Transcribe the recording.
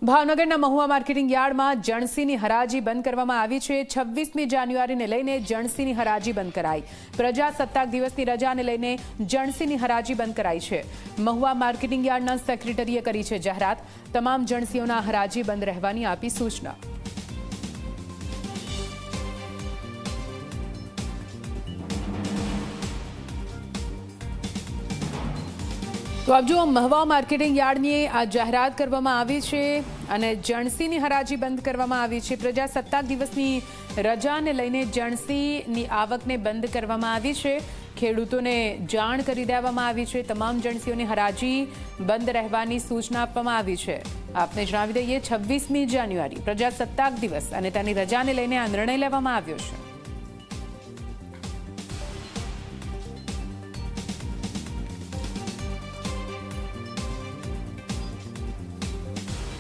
ભાવનગરના મહુવા માર્કેટિંગ યાર્ડમાં જણસીની હરાજી બંધ કરવામાં આવી છે। 26મી જાન્યુઆરીને લઈને જણસીની હરાજી બંધ કરાઈ। પ્રજાસત્તાક દિવસની રજાને લઈને જણસીની હરાજી બંધ કરાઈ છે। મહુવા માર્કેટિંગ યાર્ડના સેક્રેટરીએ કરી છે જાહેરાત। તમામ જણસીઓના હરાજી બંધ રહેવાની આપી સૂચના। तो आप जो महुआ मार्केटिंग यार्डनी आ जाहेरात करवामां आवी छे अने जणसीनी हराजी बंद करवामां आवी छे। प्रजासत्ताक दिवसनी रजाने लईने जणसीनी आवकने बंद करवामां आवी छे। खेडूतोने जाण करी देवामां आवी छे। तमाम जणसीओनी हराजी बंद रहेवानी सूचना आपवामां आवी छे। आपने जणावी दઈએ 26મી જાન્યુઆરી प्रजासत्ताक दिवस अने तेनी रजाने लईने आ निर्णय लेवामां आव्यो छे।